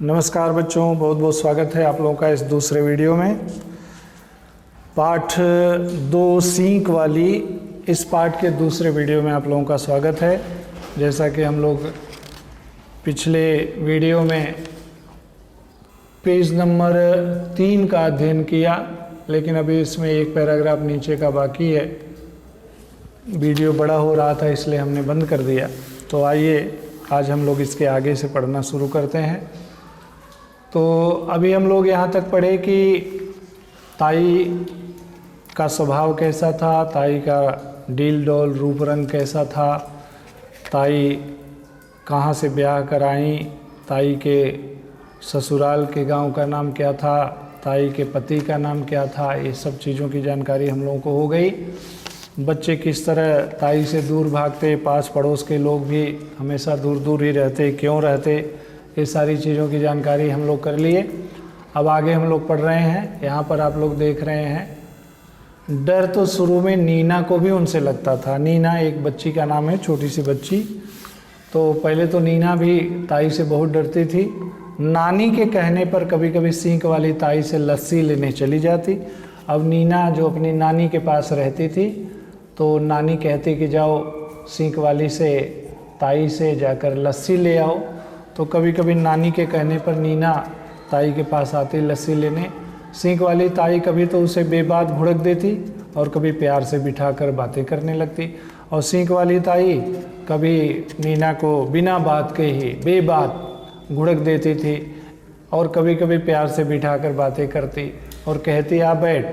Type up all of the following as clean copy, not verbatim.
नमस्कार बच्चों, बहुत बहुत स्वागत है आप लोगों का इस दूसरे वीडियो में। पाठ 2 सीख वाली इस पाठ के दूसरे वीडियो में आप लोगों का स्वागत है। जैसा कि हम लोग पिछले वीडियो में पेज नंबर 3 का अध्ययन किया, लेकिन अभी इसमें एक पैराग्राफ नीचे का बाकी है। वीडियो बड़ा हो रहा था इसलिए हमने बंद कर दिया। तो आइए आज हम लोग इसके आगे से पढ़ना शुरू करते हैं। तो अभी हम लोग यहाँ तक पढ़े कि ताई का स्वभाव कैसा था, ताई का डील डोल रूप रंग कैसा था, ताई कहाँ से ब्याह कराई, ताई के ससुराल के गांव का नाम क्या था, ताई के पति का नाम क्या था, ये सब चीज़ों की जानकारी हम लोगों को हो गई। बच्चे किस तरह ताई से दूर भागते, पास पड़ोस के लोग भी हमेशा दूर दूर ही रहते, क्यों रहते, ये सारी चीज़ों की जानकारी हम लोग कर लिए। अब आगे हम लोग पढ़ रहे हैं। यहाँ पर आप लोग देख रहे हैं, डर तो शुरू में नीना को भी उनसे लगता था। नीना एक बच्ची का नाम है, छोटी सी बच्ची। तो पहले तो नीना भी ताई से बहुत डरती थी। नानी के कहने पर कभी कभी सींक वाली ताई से लस्सी लेने चली जाती। अब नीना जो अपनी नानी के पास रहती थी, तो नानी कहती कि जाओ सींक वाली से, ताई से जाकर लस्सी ले आओ। तो कभी कभी नानी के कहने पर नीना ताई के पास आती लस्सी लेने। सींक वाली ताई कभी तो उसे बेबात घुड़क देती और कभी प्यार से बिठाकर बातें करने लगती। और सींक वाली ताई कभी नीना को बिना बात के ही बेबात घुड़क देती थी और कभी कभी प्यार से बिठाकर बातें करती और कहती, आ बैठ,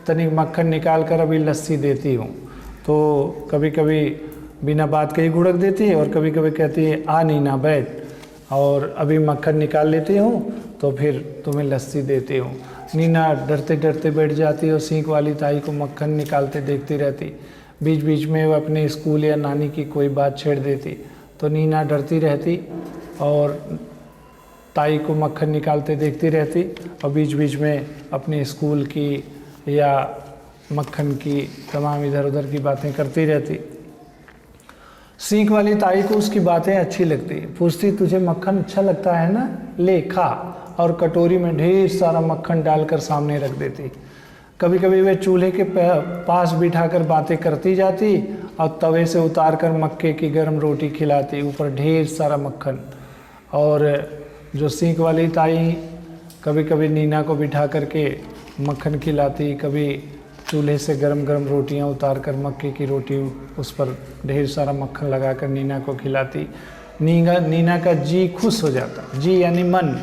तनिक मक्खन निकाल कर अभी लस्सी देती हूँ। तो कभी कभी बिना बात के ही घुड़क देती है और कभी कभी कहती है, आ नीना बैठ, और अभी मक्खन निकाल लेती हूँ तो फिर तुम्हें लस्सी देती हूँ। नीना डरते डरते बैठ जाती और सींक वाली ताई को मक्खन निकालते देखती रहती। बीच बीच में वो अपने स्कूल या नानी की कोई बात छेड़ देती, तो नीना डरती रहती और ताई को मक्खन निकालते देखती रहती और बीच बीच में अपने स्कूल की या मक्खन की तमाम इधर उधर की बातें करती रहती। सींक वाली ताई को उसकी बातें अच्छी लगती, पूछती, तुझे मक्खन अच्छा लगता है ना, ले खा, और कटोरी में ढेर सारा मक्खन डालकर सामने रख देती। कभी कभी वे चूल्हे के पास बिठाकर बातें करती जाती और तवे से उतार कर मक्के की गर्म रोटी खिलाती, ऊपर ढेर सारा मक्खन। और जो सींक वाली ताई कभी कभी नीना को बिठा करके मक्खन खिलाती, कभी चूल्हे से गरम गरम रोटियां उतार कर मक्के की रोटी उस पर ढेर सारा मक्खन लगाकर नीना को खिलाती। नीना का जी खुश हो जाता, जी यानी मन,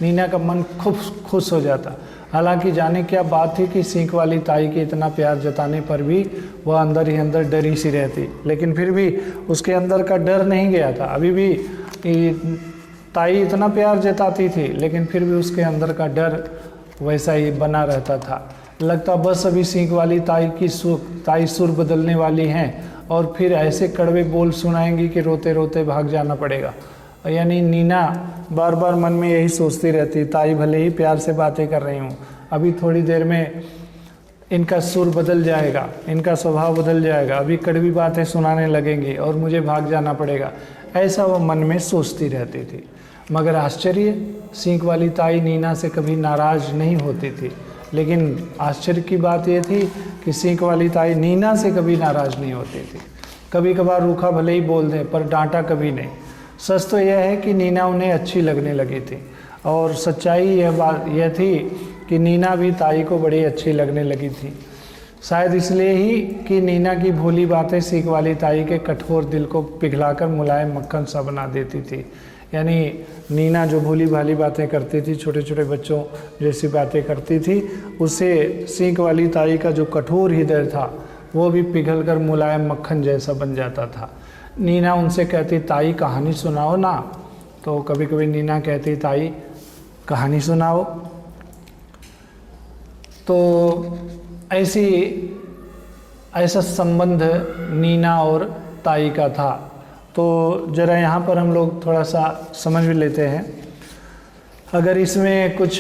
नीना का मन खूब खुश हो जाता। हालांकि जाने क्या बात थी कि सींक वाली ताई के इतना प्यार जताने पर भी वह अंदर ही अंदर डरी सी रहती, लेकिन फिर भी उसके अंदर का डर नहीं गया था। अभी भी ताई इतना प्यार जताती थी, लेकिन फिर भी उसके अंदर का डर वैसा ही बना रहता था। लगता बस अभी सींक वाली ताई सुर बदलने वाली हैं और फिर ऐसे कड़वे बोल सुनाएंगी कि रोते रोते भाग जाना पड़ेगा। यानी नीना बार बार मन में यही सोचती रहती, ताई भले ही प्यार से बातें कर रही हूँ, अभी थोड़ी देर में इनका सुर बदल जाएगा, इनका स्वभाव बदल जाएगा, अभी कड़वी बातें सुनाने लगेंगी और मुझे भाग जाना पड़ेगा। ऐसा वो मन में सोचती रहती थी। मगर आश्चर्य, सींक वाली ताई नीना से कभी नाराज़ नहीं होती थी। लेकिन आश्चर्य की बात यह थी कि सींक वाली ताई नीना से कभी नाराज़ नहीं होती थी। कभी कभार रूखा भले ही बोल दें, पर डांटा कभी नहीं। सच तो यह है कि नीना उन्हें अच्छी लगने लगी थी, और सच्चाई यह थी कि नीना भी ताई को बड़ी अच्छी लगने लगी थी। शायद इसलिए ही कि नीना की भोली बातें सींक वाली ताई के कठोर दिल को पिघलाकर मुलायम मक्खन सा बना देती थी। यानी नीना जो भोली भाली बातें करती थी, छोटे छोटे बच्चों जैसी बातें करती थी, उससे सींक वाली ताई का जो कठोर हृदय था वो भी पिघल कर मुलायम मक्खन जैसा बन जाता था। नीना उनसे कहती, ताई कहानी सुनाओ ना। तो कभी कभी नीना कहती, ताई कहानी सुनाओ। तो ऐसा संबंध नीना और ताई का था। तो ज़रा यहाँ पर हम लोग थोड़ा सा समझ भी लेते हैं। अगर इसमें कुछ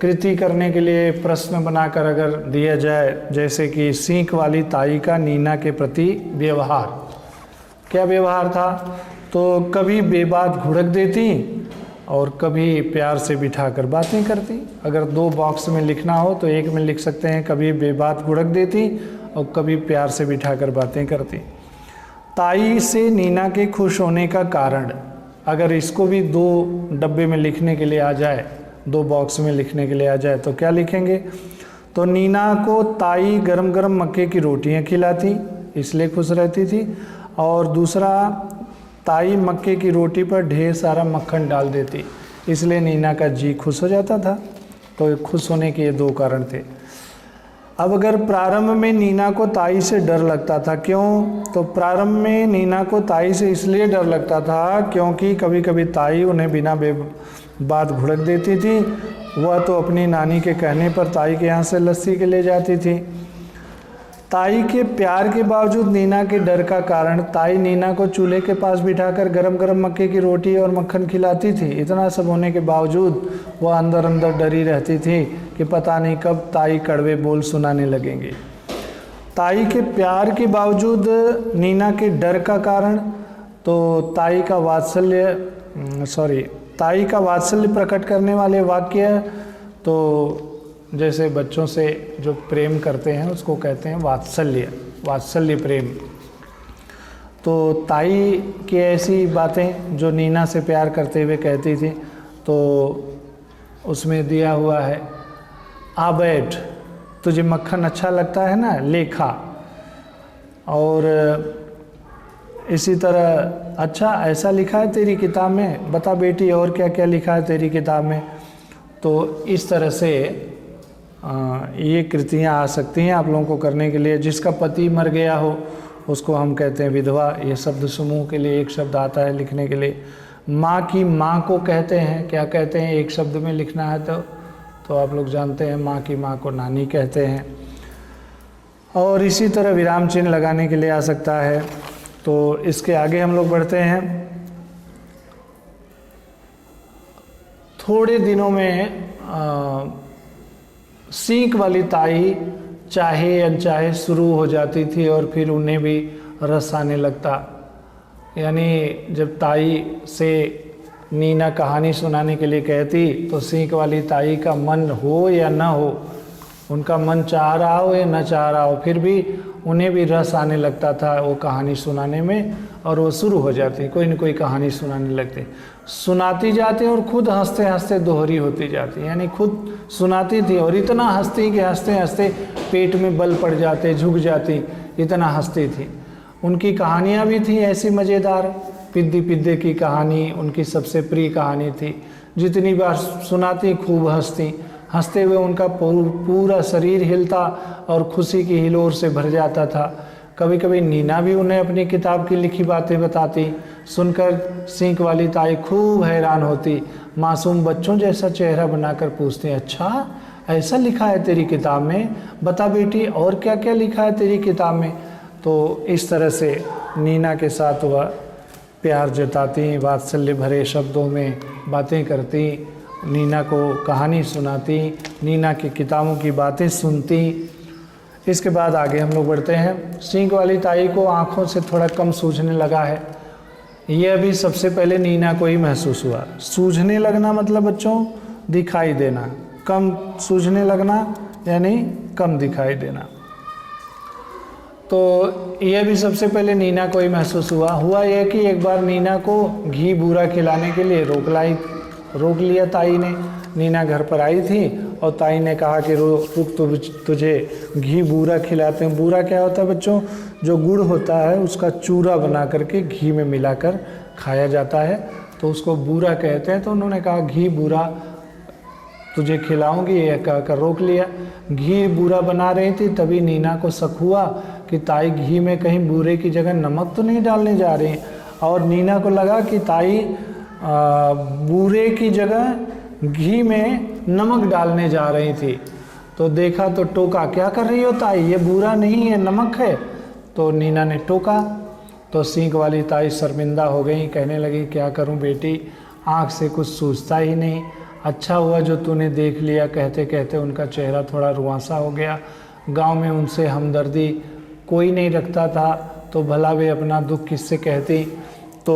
कृति करने के लिए प्रश्न बनाकर अगर दिया जाए, जैसे कि सींक वाली ताई का नीना के प्रति व्यवहार, क्या व्यवहार था? तो कभी बेबात घुड़क देती और कभी प्यार से बिठाकर बातें करती। अगर 2 बॉक्स में लिखना हो तो एक में लिख सकते हैं कभी बेबात गुड़क देती और कभी प्यार से बिठाकर बातें करती। ताई से नीना के खुश होने का कारण, अगर इसको भी 2 डब्बे में लिखने के लिए आ जाए, 2 बॉक्स में लिखने के लिए आ जाए तो क्या लिखेंगे? तो नीना को ताई गरम गरम मक्के की रोटियां खिलाती इसलिए खुश रहती थी, और दूसरा ताई मक्के की रोटी पर ढेर सारा मक्खन डाल देती इसलिए नीना का जी खुश हो जाता था। तो खुश होने के ये 2 कारण थे। अब अगर प्रारंभ में नीना को ताई से डर लगता था, क्यों? तो प्रारंभ में नीना को ताई से इसलिए डर लगता था क्योंकि कभी कभी ताई उन्हें बिना बात भुड़क देती थी। वह तो अपनी नानी के कहने पर ताई के यहाँ से लस्सी के ले जाती थी। ताई के प्यार के बावजूद नीना के डर का कारण, ताई नीना को चूल्हे के पास बिठाकर गरम गरम मक्के की रोटी और मक्खन खिलाती थी। इतना सब होने के बावजूद वह अंदर अंदर डरी रहती थी कि पता नहीं कब ताई कड़वे बोल सुनाने लगेंगी। ताई के प्यार के बावजूद नीना के डर का कारण, तो ताई का वात्सल्य प्रकट करने वाले वाक्य, तो जैसे बच्चों से जो प्रेम करते हैं उसको कहते हैं वात्सल्य प्रेम। तो ताई की ऐसी बातें जो नीना से प्यार करते हुए कहती थी, तो उसमें दिया हुआ है, आ बैठ, तुझे मक्खन अच्छा लगता है ना, ले खा। और इसी तरह, अच्छा ऐसा लिखा है तेरी किताब में, बता बेटी और क्या क्या लिखा है तेरी किताब में। तो इस तरह से ये कृतियाँ आ सकती हैं आप लोगों को करने के लिए। जिसका पति मर गया हो उसको हम कहते हैं विधवा। ये शब्द समूह के लिए एक शब्द आता है लिखने के लिए। माँ की माँ को कहते हैं, क्या कहते हैं? एक शब्द में लिखना है तो आप लोग जानते हैं, माँ की माँ को नानी कहते हैं। और इसी तरह विराम चिन्ह लगाने के लिए आ सकता है। तो इसके आगे हम लोग बढ़ते हैं। थोड़े दिनों में सीख वाली ताई चाहे अनचाहे शुरू हो जाती थी और फिर उन्हें भी रस आने लगता। यानी जब ताई से नीना कहानी सुनाने के लिए कहती तो सीख वाली ताई का मन हो या न हो, उनका मन चाह रहा हो या न चाह रहा हो, फिर भी उन्हें भी रस आने लगता था वो कहानी सुनाने में, और वो शुरू हो जाती, कोई न कोई कहानी सुनाने लगते, सुनाती जाती और खुद हंसते हंसते दोहरी होती जाती। यानी खुद सुनाती थी और इतना हंसती कि हंसते हंसते पेट में बल पड़ जाते, झुक जाती, इतना हंसती थी। उनकी कहानियाँ भी थी ऐसी मज़ेदार। पिद्दी पिद्दे की कहानी उनकी सबसे प्रिय कहानी थी। जितनी बार सुनाती खूब हंसती, हंसते हुए उनका पूरा शरीर हिलता और खुशी की हिलोर से भर जाता था। कभी कभी नीना भी उन्हें अपनी किताब की लिखी बातें बताती। सुनकर सीख वाली ताई खूब हैरान होती, मासूम बच्चों जैसा चेहरा बनाकर पूछती, अच्छा ऐसा लिखा है तेरी किताब में, बता बेटी और क्या क्या लिखा है तेरी किताब में। तो इस तरह से नीना के साथ वह प्यार जताती, वात्सल्य भरे शब्दों में बातें करती, नीना को कहानी सुनाती, नीना की किताबों की बातें सुनती। इसके बाद आगे हम लोग बढ़ते हैं। सींग वाली ताई को आँखों से थोड़ा कम सूझने लगा है। यह अभी सबसे पहले नीना को ही महसूस हुआ। सूझने लगना मतलब बच्चों दिखाई देना, कम सूझने लगना यानी कम दिखाई देना। तो यह भी सबसे पहले नीना को ही महसूस हुआ यह कि एक बार नीना को घी बूरा खिलाने के लिए रोक लिया ताई ने। नीना घर पर आई थी और ताई ने कहा कि रुक, तुझे घी बूरा खिलाते हैं। बूरा क्या होता है बच्चों? जो गुड़ होता है उसका चूरा बना करके घी में मिलाकर खाया जाता है, तो उसको बूरा कहते हैं। तो उन्होंने कहा घी बूरा तुझे खिलाऊंगी, यह कहकर रोक लिया। घी बूरा बना रही थी, तभी नीना को शक हुआ कि ताई घी में कहीं बूरे की जगह नमक तो नहीं डालने जा रही हैं। और नीना को लगा कि ताई बूरे की जगह घी में नमक डालने जा रही थी। तो देखा तो टोका, क्या कर रही हो ताई, ये बूरा नहीं है नमक है। तो नीना ने टोका तो सींग वाली ताई शर्मिंदा हो गई, कहने लगी क्या करूं बेटी, आँख से कुछ सूझता ही नहीं। अच्छा हुआ जो तूने देख लिया। कहते कहते उनका चेहरा थोड़ा रुआंसा हो गया। गांव में उनसे हमदर्दी कोई नहीं रखता था, तो भला वे अपना दुख किससे कहती। तो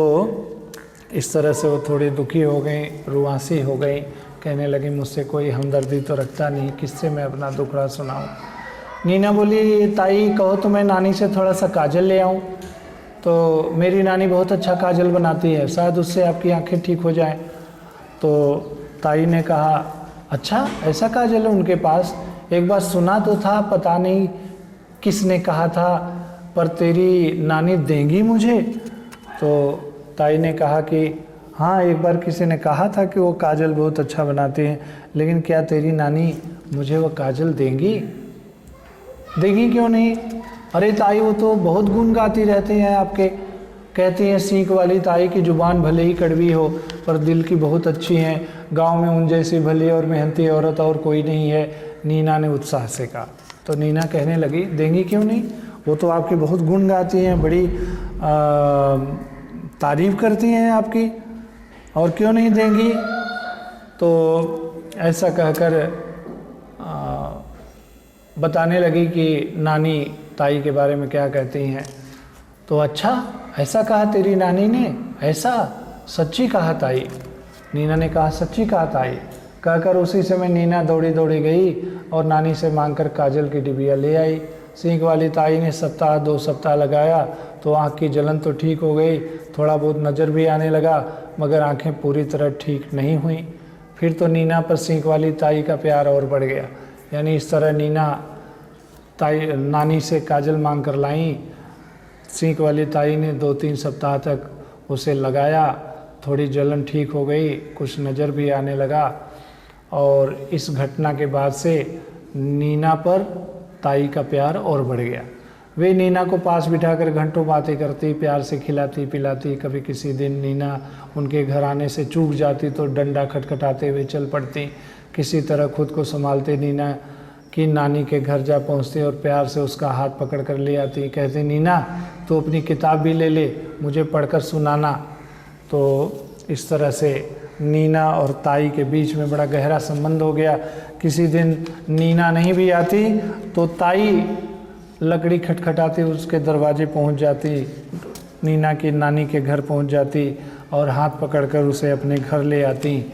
इस तरह से वो थोड़ी दुखी हो गई, रुआसी हो गई, कहने लगी मुझसे कोई हमदर्दी तो रखता नहीं, किससे मैं अपना दुखड़ा सुनाऊं। नीना बोली ताई कहो तो मैं नानी से थोड़ा सा काजल ले आऊं, तो मेरी नानी बहुत अच्छा काजल बनाती है, शायद उससे आपकी आंखें ठीक हो जाएं। तो ताई ने कहा अच्छा ऐसा काजल है उनके पास, एक बार सुना तो था, पता नहीं किसने कहा था, पर तेरी नानी देंगी मुझे। तो ताई ने कहा कि हाँ एक बार किसी ने कहा था कि वो काजल बहुत अच्छा बनाती हैं, लेकिन क्या तेरी नानी मुझे वो काजल देंगी? देगी क्यों नहीं? अरे ताई वो तो बहुत गुण गाती रहती हैं आपके, कहती हैं सीख वाली ताई की ज़ुबान भले ही कड़वी हो पर दिल की बहुत अच्छी हैं, गांव में उन जैसी भली और मेहनती औरत और कोई नहीं है। नीना ने उत्साह से कहा। तो नीना कहने लगी देंगी क्यों नहीं, वो तो आपकी बहुत गुण गाती हैं, बड़ी तारीफ़ करती हैं आपकी, और क्यों नहीं देंगी? तो ऐसा कहकर बताने लगी कि नानी ताई के बारे में क्या कहती हैं। तो अच्छा ऐसा कहा तेरी नानी ने, ऐसा सच्ची कहा ताई? नीना ने कहा सच्ची कहा ताई। कहकर उसी समय नीना दौड़ी दौड़ी गई और नानी से मांगकर काजल की डिबिया ले आई। सींग वाली ताई ने सप्ताह 2 सप्ताह लगाया तो आँख की जलन तो ठीक हो गई, थोड़ा बहुत नज़र भी आने लगा, मगर आँखें पूरी तरह ठीक नहीं हुई। फिर तो नीना पर सींग वाली ताई का प्यार और बढ़ गया। यानी इस तरह नीना नानी से काजल मांग कर लाई। सींग वाली ताई ने 2-3 सप्ताह तक उसे लगाया, थोड़ी जलन ठीक हो गई, कुछ नज़र भी आने लगा। और इस घटना के बाद से नीना पर ताई का प्यार और बढ़ गया। वे नीना को पास बिठाकर घंटों बातें करती, प्यार से खिलाती पिलाती। कभी किसी दिन नीना उनके घर आने से चूक जाती तो डंडा खटखटाते हुए चल पड़ती। किसी तरह खुद को संभालते नीना की नानी के घर जा पहुंचती और प्यार से उसका हाथ पकड़ कर ले आती। कहती नीना तू अपनी किताब भी ले ले, मुझे पढ़कर सुनाना। तो इस तरह से नीना और ताई के बीच में बड़ा गहरा संबंध हो गया। किसी दिन नीना नहीं भी आती तो ताई लकड़ी खटखटाती उसके दरवाजे पहुंच जाती, नीना की नानी के घर पहुंच जाती और हाथ पकड़कर उसे अपने घर ले आती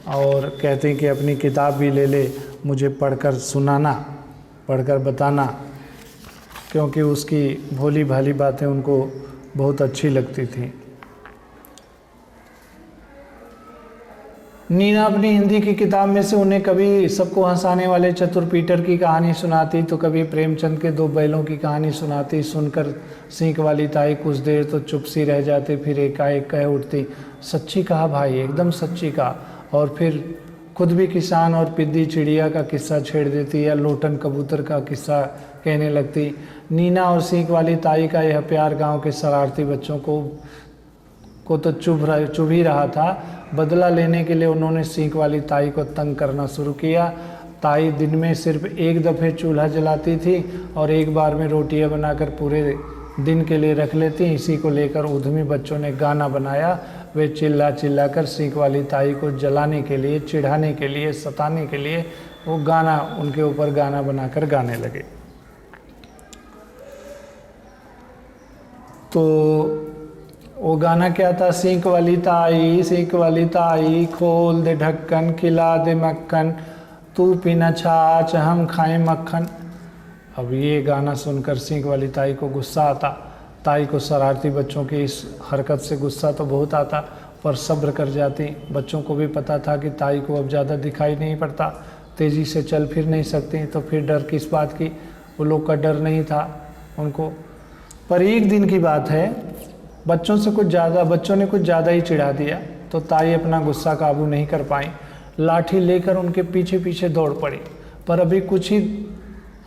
और कहती कि अपनी किताब भी ले ले, मुझे पढ़कर सुनाना, पढ़कर बताना, क्योंकि उसकी भोली भाली बातें उनको बहुत अच्छी लगती थी। नीना अपनी हिंदी की किताब में से उन्हें कभी सबको हंसाने वाले चतुर पीटर की कहानी सुनाती तो कभी प्रेमचंद के 2 बैलों की कहानी सुनाती। सुनकर सींग वाली ताई कुछ देर तो चुप सी रह जाती, फिर एकाएक कह उठती सच्ची कहा भाई, एकदम सच्ची कहा। और फिर खुद भी किसान और पिद्दी चिड़िया का किस्सा छेड़ देती या लोटन कबूतर का किस्सा कहने लगती। नीना और सींग वाली ताई का यह प्यार गाँव के शरारती बच्चों को तो चुभ ही रहा था। बदला लेने के लिए उन्होंने सींग वाली ताई को तंग करना शुरू किया। ताई दिन में सिर्फ 1 दफ़े चूल्हा जलाती थी और एक बार में रोटियां बनाकर पूरे दिन के लिए रख लेती। इसी को लेकर उद्यमी बच्चों ने गाना बनाया। वे चिल्ला चिल्ला कर सींग वाली ताई को जलाने के लिए, चिढ़ाने के लिए, सताने के लिए वो गाना उनके ऊपर गाना बनाकर गाने लगे। तो वो गाना क्या था, सींग वाली ताई खोल दे ढक्कन, खिला दे मक्खन, तू पीना छाछ हम खाएं मक्खन। अब ये गाना सुनकर सींग वाली ताई को गुस्सा आता। ताई को शरारती बच्चों की इस हरकत से गुस्सा तो बहुत आता, पर सब्र कर जाती। बच्चों को भी पता था कि ताई को अब ज़्यादा दिखाई नहीं पड़ता, तेज़ी से चल फिर नहीं सकती, तो फिर डर किस बात की, वो लोग का डर नहीं था उनको। पर एक दिन की बात है, बच्चों ने कुछ ज़्यादा ही चिढ़ा दिया तो ताई अपना गुस्सा काबू नहीं कर पाई, लाठी लेकर उनके पीछे पीछे दौड़ पड़ी। पर अभी कुछ ही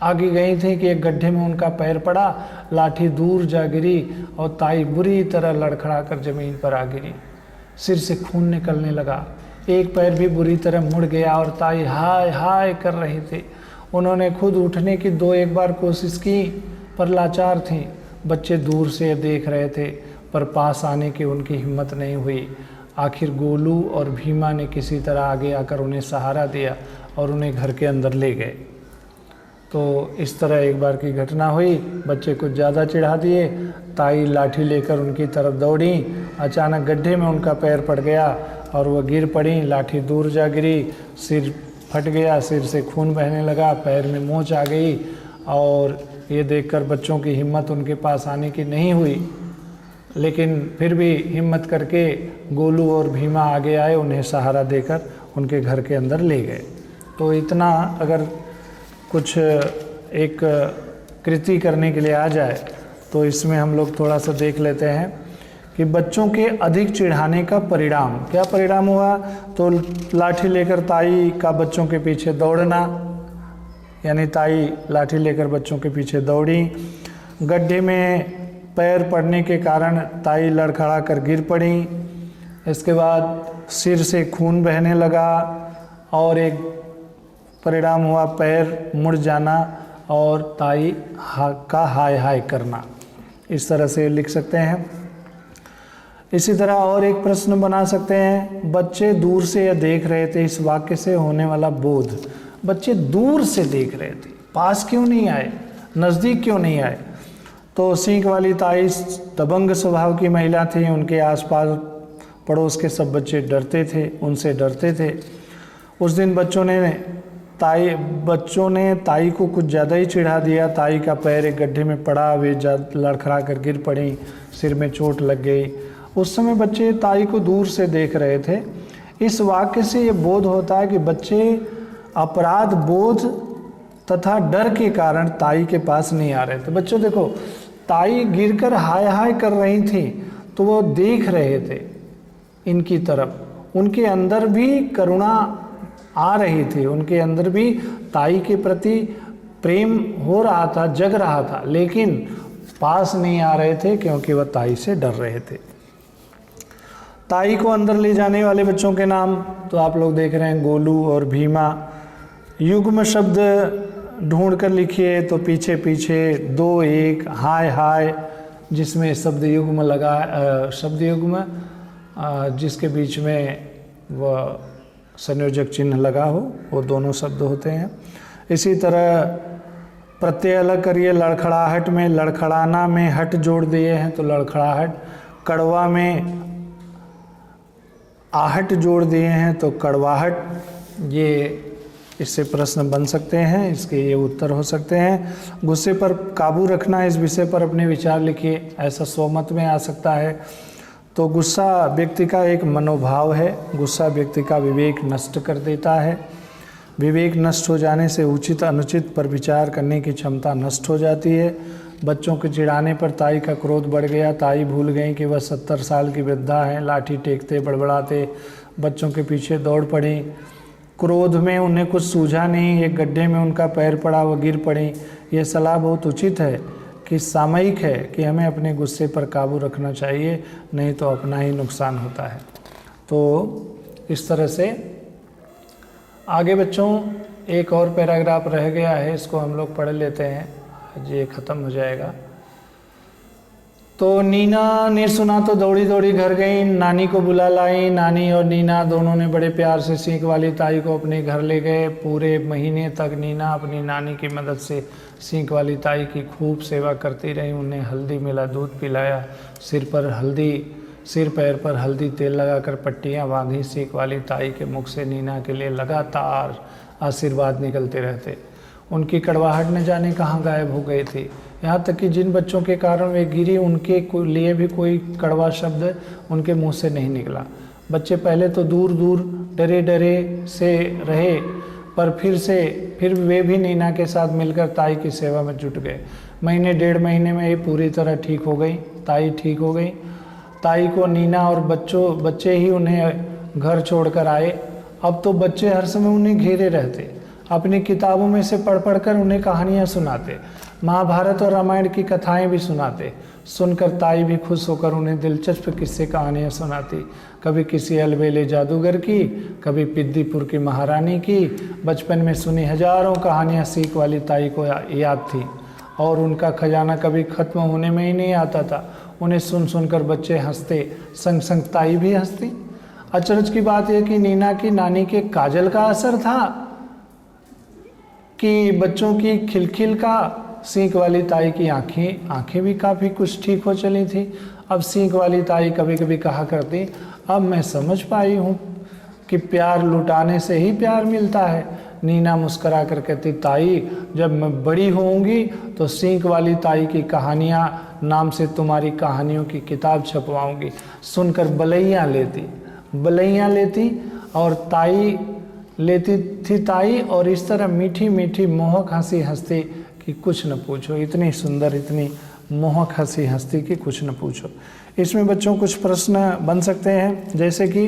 आगे गई थी कि एक गड्ढे में उनका पैर पड़ा, लाठी दूर जा गिरी और ताई बुरी तरह लड़खड़ा कर ज़मीन पर आ गिरी। सिर से खून निकलने लगा, एक पैर भी बुरी तरह मुड़ गया और ताई हाय हाय कर रही थी। उन्होंने खुद उठने की 2-1 बार कोशिश की पर लाचार थीं। बच्चे दूर से देख रहे थे पर पास आने की उनकी हिम्मत नहीं हुई। आखिर गोलू और भीमा ने किसी तरह आगे आकर उन्हें सहारा दिया और उन्हें घर के अंदर ले गए। तो इस तरह एक बार की घटना हुई, बच्चे कुछ ज़्यादा चिढ़ा दिए, ताई लाठी लेकर उनकी तरफ दौड़ी, अचानक गड्ढे में उनका पैर पड़ गया और वह गिर पड़ी, लाठी दूर जा गिरी, सिर फट गया, सिर से खून बहने लगा, पैर में मोच आ गई और ये देखकर बच्चों की हिम्मत उनके पास आने की नहीं हुई, लेकिन फिर भी हिम्मत करके गोलू और भीमा आगे आए, उन्हें सहारा देकर उनके घर के अंदर ले गए। तो इतना अगर कुछ एक कृति करने के लिए आ जाए तो इसमें हम लोग थोड़ा सा देख लेते हैं कि बच्चों के अधिक चिढ़ाने का परिणाम क्या परिणाम हुआ। तो लाठी लेकर ताई का बच्चों के पीछे दौड़ना, यानी ताई लाठी लेकर बच्चों के पीछे दौड़ी, गड्ढे में पैर पड़ने के कारण ताई लड़खड़ा कर गिर पड़ी, इसके बाद सिर से खून बहने लगा और एक परिणाम हुआ पैर मुड़ जाना और ताई का हाय हाय करना। इस तरह से लिख सकते हैं। इसी तरह और एक प्रश्न बना सकते हैं, बच्चे दूर से यह देख रहे थे, इस वाक्य से होने वाला बोध। बच्चे दूर से देख रहे थे, पास क्यों नहीं आए, नज़दीक क्यों नहीं आए। तो सींग वाली ताई दबंग स्वभाव की महिला थी, उनके आसपास पड़ोस के सब बच्चे डरते थे, उनसे डरते थे। उस दिन बच्चों ने ताई को कुछ ज़्यादा ही चिढ़ा दिया। ताई का पैर एक गड्ढे में पड़ा, वे लड़खड़ा कर गिर पड़ी, सिर में चोट लग गई। उस समय बच्चे ताई को दूर से देख रहे थे। इस वाक्य से ये बोध होता है कि बच्चे अपराध बोध तथा डर के कारण ताई के पास नहीं आ रहे थे। बच्चों देखो, ताई गिरकर हाय हाय कर रही थी तो वो देख रहे थे इनकी तरफ, उनके अंदर भी करुणा आ रही थी, उनके अंदर भी ताई के प्रति प्रेम हो रहा था, जग रहा था, लेकिन पास नहीं आ रहे थे क्योंकि वह ताई से डर रहे थे। ताई को अंदर ले जाने वाले बच्चों के नाम तो आप लोग देख रहे हैं, गोलू और भीमा। युग्म शब्द ढूंढ कर लिखिए तो पीछे पीछे 2 1 हाय हाय, जिसमें शब्द युग्म लगा, शब्द युग्म जिसके बीच में वह संयोजक चिन्ह लगा हो, वो दोनों शब्द होते हैं। इसी तरह प्रत्यय अलग करिए, लड़खड़ाहट में लड़खड़ाना में हट जोड़ दिए हैं तो लड़खड़ाहट, कड़वा में आहट जोड़ दिए हैं तो कड़वाहट। ये इससे प्रश्न बन सकते हैं, इसके ये उत्तर हो सकते हैं। गुस्से पर काबू रखना, इस विषय पर अपने विचार लिखिए, ऐसा स्वमत में आ सकता है। तो गुस्सा व्यक्ति का एक मनोभाव है, गुस्सा व्यक्ति का विवेक नष्ट कर देता है। विवेक नष्ट हो जाने से उचित अनुचित पर विचार करने की क्षमता नष्ट हो जाती है। बच्चों के चिढ़ाने पर ताई का क्रोध बढ़ गया, ताई भूल गई कि वह 70 साल की वृद्धा है, लाठी टेकते बड़बड़ाते बच्चों के पीछे दौड़ पड़ी। क्रोध में उन्हें कुछ सूझा नहीं, एक गड्ढे में उनका पैर पड़ा, वह गिर पड़ी। यह सलाह बहुत उचित है कि सामयिक है कि हमें अपने गुस्से पर काबू रखना चाहिए, नहीं तो अपना ही नुकसान होता है। तो इस तरह से आगे बच्चों एक और पैराग्राफ रह गया है, इसको हम लोग पढ़ लेते हैं, आज ये ख़त्म हो जाएगा। तो नीना ने सुना तो दौड़ी दौड़ी घर गई, नानी को बुला लाई। नानी और नीना दोनों ने बड़े प्यार से सींग वाली ताई को अपने घर ले गए। पूरे महीने तक नीना अपनी नानी की मदद से सींग वाली ताई की खूब सेवा करती रही। उन्हें हल्दी मिला दूध पिलाया, सिर पैर पर हल्दी तेल लगाकर पट्टियाँ बांधी। सींग वाली ताई के मुख से नीना के लिए लगातार आशीर्वाद निकलते रहते। उनकी कड़वाहट न जाने कहाँ गायब हो गई थी। यहाँ तक कि जिन बच्चों के कारण वे गिरी, उनके लिए भी कोई कड़वा शब्द उनके मुंह से नहीं निकला। बच्चे पहले तो दूर दूर डरे डरे से रहे, पर फिर वे भी नीना के साथ मिलकर ताई की सेवा में जुट गए। महीने 1.5 महीने में ये पूरी तरह ठीक हो गई, ताई ठीक हो गई। ताई को नीना और बच्चे ही उन्हें घर छोड़कर आए। अब तो बच्चे हर समय उन्हें घेरे रहते, अपनी किताबों में से पढ़ पढ़ कर उन्हें कहानियाँ सुनाते, महाभारत और रामायण की कथाएं भी सुनाते। सुनकर ताई भी खुश होकर उन्हें दिलचस्प किस्से कहानियाँ सुनाती। कभी किसी अलबेले जादूगर की, कभी पिद्दीपुर की महारानी की। बचपन में सुनी हजारों कहानियाँ सीख वाली ताई को याद थी और उनका खजाना कभी खत्म होने में ही नहीं आता था। उन्हें सुन सुनकर बच्चे हंसते, संग संग ताई भी हंसती। अचरज की बात यह कि नीना की नानी के काजल का असर था कि बच्चों की खिलखिल का सींक वाली ताई की आंखें भी काफ़ी कुछ ठीक हो चली थी। अब सींक वाली ताई कभी कभी कहा करती, अब मैं समझ पाई हूँ कि प्यार लुटाने से ही प्यार मिलता है। नीना मुस्करा कर कहती, ताई जब मैं बड़ी होऊंगी तो सींक वाली ताई की कहानियाँ नाम से तुम्हारी कहानियों की किताब छपवाऊंगी। सुनकर बलैयाँ लेती और ताई लेती थी ताई, और इस तरह मीठी मीठी मोहक हंसी हंसती कि कुछ न पूछो। इतनी सुंदर, इतनी मोहक हंसी हंसती कि कुछ न पूछो। इसमें बच्चों कुछ प्रश्न बन सकते हैं, जैसे कि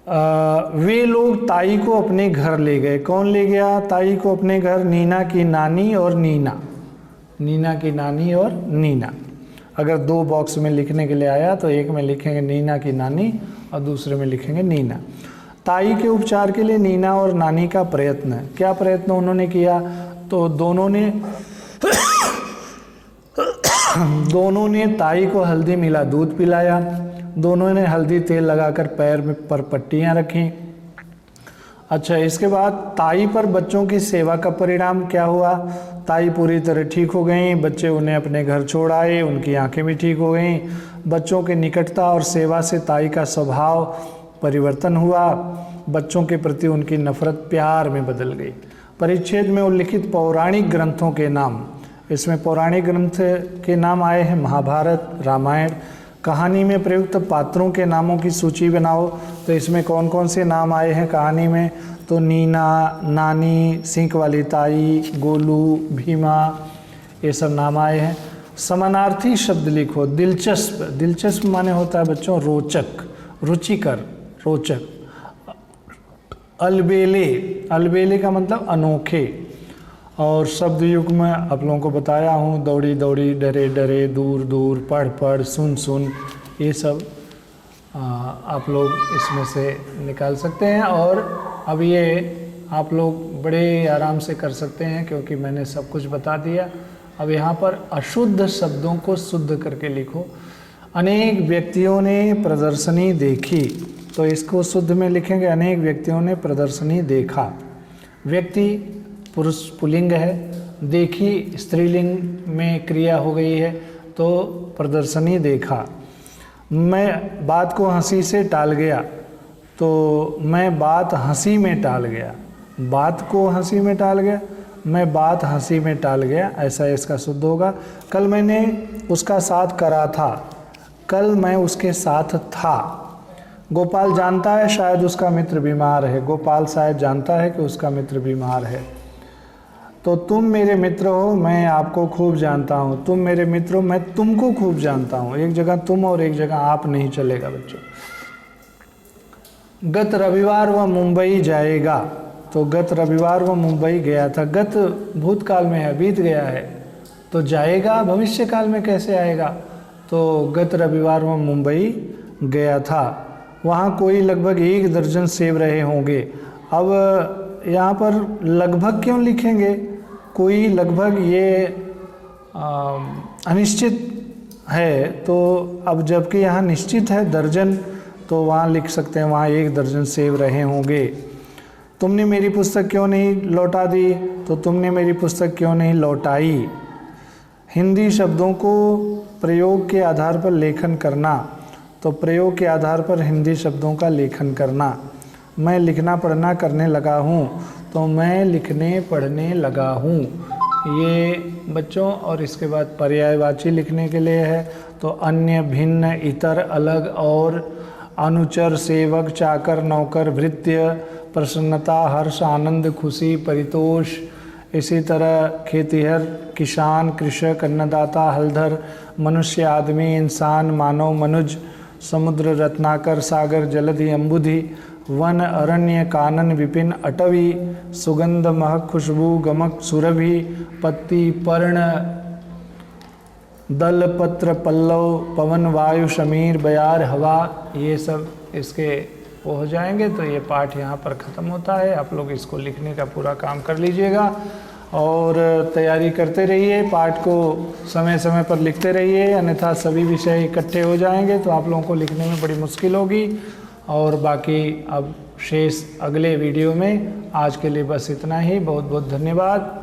वे लोग ताई को अपने घर ले गए। कौन ले गया ताई को अपने घर? नीना की नानी और नीना। नीना की नानी और नीना। अगर दो बॉक्स में लिखने के लिए आया तो एक में लिखेंगे नीना की नानी और दूसरे में लिखेंगे नीना। ताई के उपचार के लिए नीना और नानी का प्रयत्न। क्या प्रयत्न उन्होंने किया? तो दोनों ने ताई को हल्दी मिला दूध पिलाया। दोनों ने हल्दी तेल लगाकर पैर में पर पट्टियाँ रखीं। अच्छा, इसके बाद ताई पर बच्चों की सेवा का परिणाम क्या हुआ? ताई पूरी तरह ठीक हो गई। बच्चे उन्हें अपने घर छोड़ आए, उनकी आंखें भी ठीक हो गईं। बच्चों के निकटता और सेवा से ताई का स्वभाव परिवर्तन हुआ। बच्चों के प्रति उनकी नफरत प्यार में बदल गई। परिच्छेद में उल्लिखित पौराणिक ग्रंथों के नाम। इसमें पौराणिक ग्रंथ के नाम आए हैं महाभारत, रामायण। कहानी में प्रयुक्त पात्रों के नामों की सूची बनाओ। तो इसमें कौन कौन से नाम आए हैं कहानी में? तो नीना, नानी, सींक वाली ताई, गोलू, भीमा, ये सब नाम आए हैं। समानार्थी शब्द लिखो। दिलचस्प, दिलचस्प माने होता है बच्चों रोचक, रुचिकर, रोचक। अलबेले, अलबेले का मतलब अनोखे। और शब्द युग में आप लोगों को बताया हूँ, दौड़ी दौड़ी, डरे डरे, दूर दूर, पढ़ पढ़, सुन सुन, ये सब आप लोग इसमें से निकाल सकते हैं। और अब ये आप लोग बड़े आराम से कर सकते हैं क्योंकि मैंने सब कुछ बता दिया। अब यहाँ पर अशुद्ध शब्दों को शुद्ध करके लिखो। अनेक व्यक्तियों ने प्रदर्शनी देखी, तो इसको शुद्ध में लिखेंगे अनेक व्यक्तियों ने प्रदर्शनी देखा। व्यक्ति पुरुष पुल्लिंग है, देखी स्त्रीलिंग में क्रिया हो गई है, तो प्रदर्शनी देखा। मैं बात को हंसी से टाल गया, तो मैं बात हंसी में टाल गया। बात को हंसी में टाल गया, मैं बात हंसी में टाल गया, ऐसा इसका शुद्ध होगा। कल मैंने उसका साथ करा था, कल मैं उसके साथ था। गोपाल जानता है शायद उसका मित्र बीमार है। गोपाल शायद जानता है कि उसका मित्र बीमार है। तो तुम मेरे मित्र हो, मैं आपको खूब जानता हूँ। तुम मेरे मित्र हो, मैं तुमको खूब जानता हूँ। एक जगह तुम और एक जगह आप नहीं चलेगा बच्चों। गत रविवार वह मुंबई जाएगा, तो गत रविवार वह मुंबई गया था। गत भूतकाल में है, बीत गया है, तो जाएगा भविष्य काल में कैसे आएगा? तो गत रविवार वह मुंबई गया था। वहाँ कोई लगभग 1 दर्जन सेब रहे होंगे। अब यहाँ पर लगभग क्यों लिखेंगे? कोई लगभग ये अनिश्चित है, तो अब जबकि यहाँ निश्चित है दर्जन, तो वहाँ लिख सकते हैं वहाँ 1 दर्जन सेब रहे होंगे। तुमने मेरी पुस्तक क्यों नहीं लौटा दी? तो तुमने मेरी पुस्तक क्यों नहीं लौटाई। हिंदी शब्दों को प्रयोग के आधार पर लेखन करना, तो प्रयोग के आधार पर हिंदी शब्दों का लेखन करना। मैं लिखना पढ़ना करने लगा हूँ, तो मैं लिखने पढ़ने लगा हूँ, ये बच्चों। और इसके बाद पर्यायवाची लिखने के लिए है, तो अन्य, भिन्न, इतर, अलग, और, अनुचर, सेवक, चाकर, नौकर, भृत्य, प्रसन्नता, हर्ष, आनंद, खुशी, परितोष। इसी तरह खेतिहर, किसान, कृषक, अन्नदाता, हलधर, मनुष्य, आदमी, इंसान, मानव, मनुज, समुद्र, रत्नाकर, सागर, जलधि, अम्बुधि, वन, अरण्य, कानन, विपिन, अटवी, सुगंध, महक, खुशबू, गमक, सुरभि, पत्ती, पर्ण, दल, पत्र, पल्लव, पवन, वायु, शमीर, बयार, हवा, ये सब इसके वो हो जाएंगे। तो ये पाठ यहाँ पर ख़त्म होता है। आप लोग इसको लिखने का पूरा काम कर लीजिएगा और तैयारी करते रहिए। पाठ को समय समय पर लिखते रहिए, अन्यथा सभी विषय इकट्ठे हो जाएंगे तो आप लोगों को लिखने में बड़ी मुश्किल होगी। और बाकी अब शेष अगले वीडियो में। आज के लिए बस इतना ही। बहुत बहुत धन्यवाद।